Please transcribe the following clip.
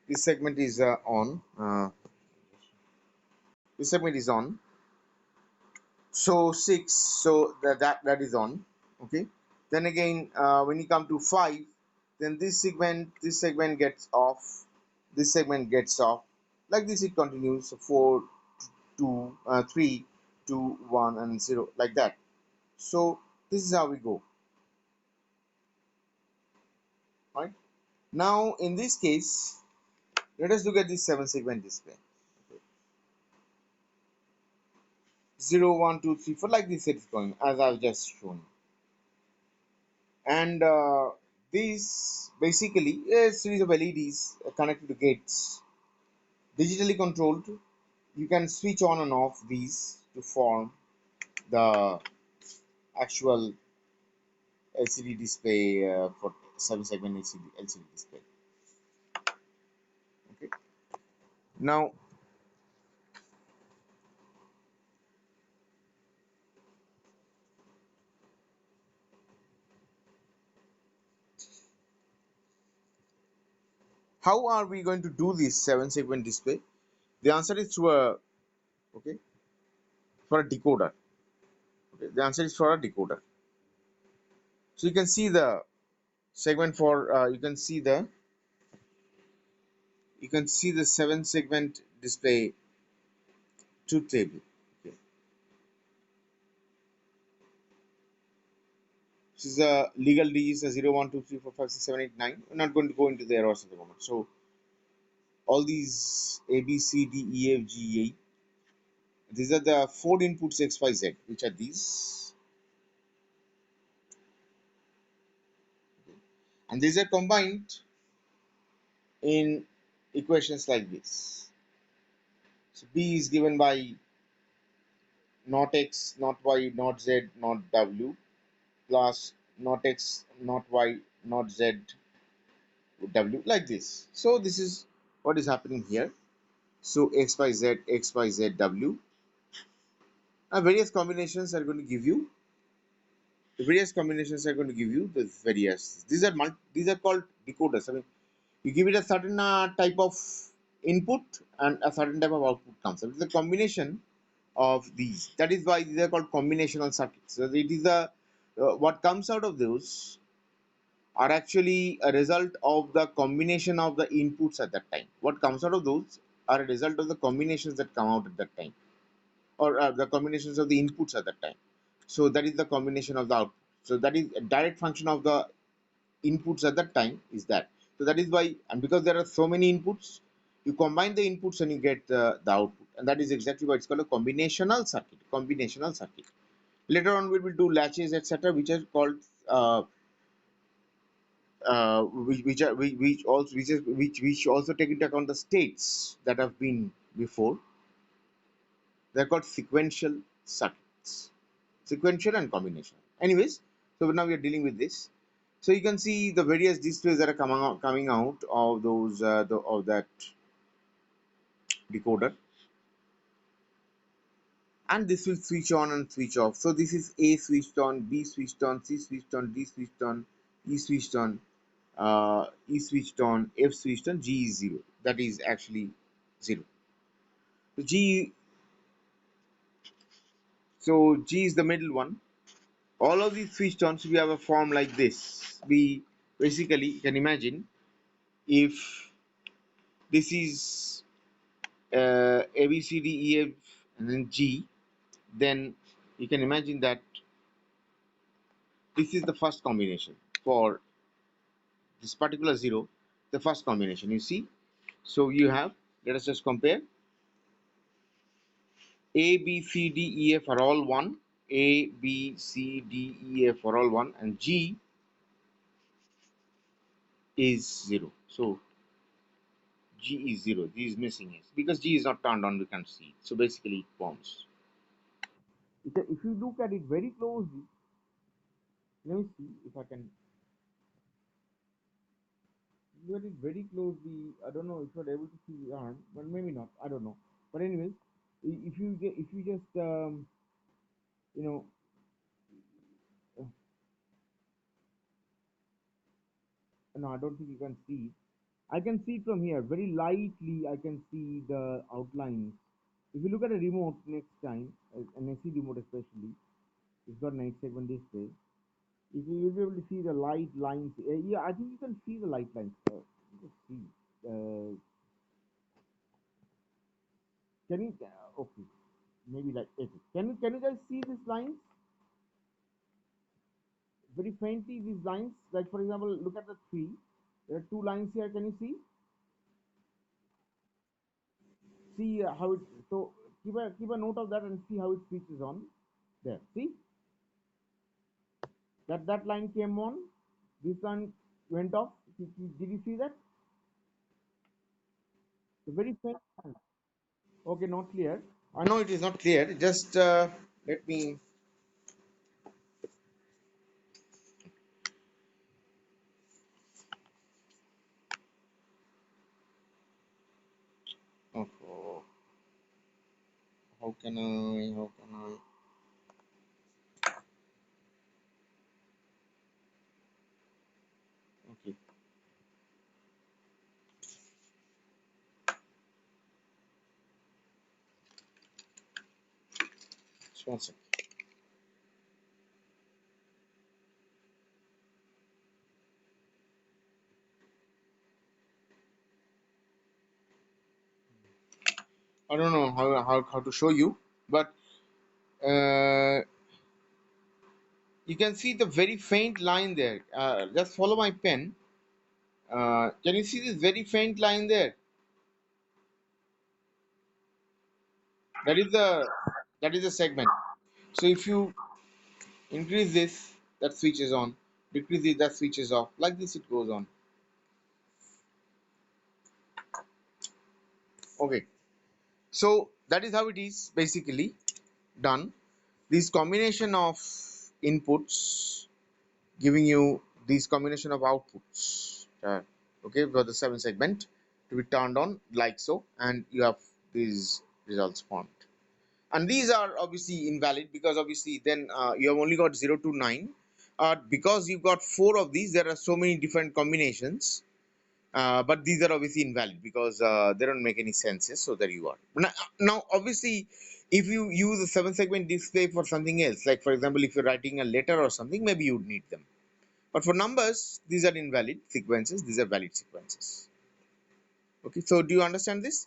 This segment is on. This segment is on. So 6, so that is on. Okay. Then again, when you come to 5, then this segment gets off. This segment gets off. Like this, it continues. So 4, 2, 3, 2, 1, and 0, like that. So this is how we go. Right. Now in this case, let us look at this 7-segment display. 0, 1, 2, 3, 4, like this it is going, as I've just shown. And these basically a series of LEDs connected to gates, digitally controlled. You can switch on and off these to form the actual LCD display for 7-segment LCD display. Okay. Now, how are we going to do this 7-segment display? The answer is through a okay for a decoder. Okay, the answer is for a decoder. So you can see the segment for you can see the 7-segment display truth table. Okay. This is a legal digits 0, 1, 2, 3, 4, 5, 6, 7, 8, 9. We're not going to go into the errors at the moment. So all these A, B, C, D, E, F, G, A. These are the 4 inputs X, Y, Z. Which are these? And these are combined in equations like this. So B is given by not X, not Y, not Z, not W, plus not X, not Y, not Z, W, like this. So this is what is happening here. So X, Y, Z, X, Y, Z, W. Various combinations are going to give you the various. These are called decoders. I mean, you give it a certain type of input and a certain type of output comes. So it's a combination of these. That is why these are called combinational circuits. So it is a what comes out of those are actually a result of the combination of the inputs at that time. What comes out of those are a result of the combinations that come out at that time, or the combinations of the inputs at that time. So that is the combination of the output. So that is a direct function of the inputs at that time is that. So that is why, and because there are so many inputs, you combine the inputs and you get the output, and that is exactly why it's called a combinational circuit. Combinational circuit. Later on, we will do latches, etc., which are called which also take into account the states that have been before. They're called sequential circuits, sequential and combination. Anyways, so now we are dealing with this. So you can see the various displays that are coming out of those of that decoder, and this will switch on and switch off. So this is A switched on, B switched on, C switched on, D switched on, E switched on, E switched on, F switched on, G is 0. That is actually 0. So G is the middle one. All of these switched on, so we have a form like this. We basically can imagine if this is A, B, C, D, E, F, and then G, then you can imagine that this is the first combination for this particular 0, the first combination. You see, so you have, let us just compare. A, B, C, D, E, F are all 1. A, B, C, D, E, F are all 1, and G is 0. So G is 0. G is missing is because G is not turned on. We can't see it. So basically, it forms. If you look at it very closely, let me see if I can look at it very closely. I don't know if you're able to see the arm, but maybe not. I don't know. But anyways, if you just you know no, I don't think you can see it. I can see it from here very lightly. I can see the outlines. If you look at a remote next time, an AC remote especially, it's got night segment display. If you will be able to see the light lines, yeah, I think you can see the light lines. Let's see. Can you? Okay, maybe like okay. Can you guys see these lines very faintly? These lines, like for example, look at the tree. There are two lines here. Can you see? See how it. So keep a note of that and see how it switches on. There. See that line came on. This one went off. Did you see that? The very faint line. Okay, not clear. I know it is not clear. Just let me. Oh, how can I? How can I? Okay, just one second. I don't know how to show you, but uh, you can see the very faint line there. Just follow my pen. Can you see this very faint line there? That is the segment. So if you increase this, that switches on. Decrease it, that switches off. Like this, it goes on. Okay. So that is how it is basically done. This combination of inputs giving you these combination of outputs. Okay, for the 7 segment to be turned on like so, and you have these results formed. And these are obviously invalid because obviously then you have only got 0 to 9. Because you've got 4 of these, there are so many different combinations. But these are obviously invalid because they don't make any sense. Yes? So there you are. Now, obviously, if you use a 7 segment display for something else, like for example, if you're writing a letter or something, maybe you would need them. But for numbers, these are invalid sequences. These are valid sequences. Okay. So do you understand this?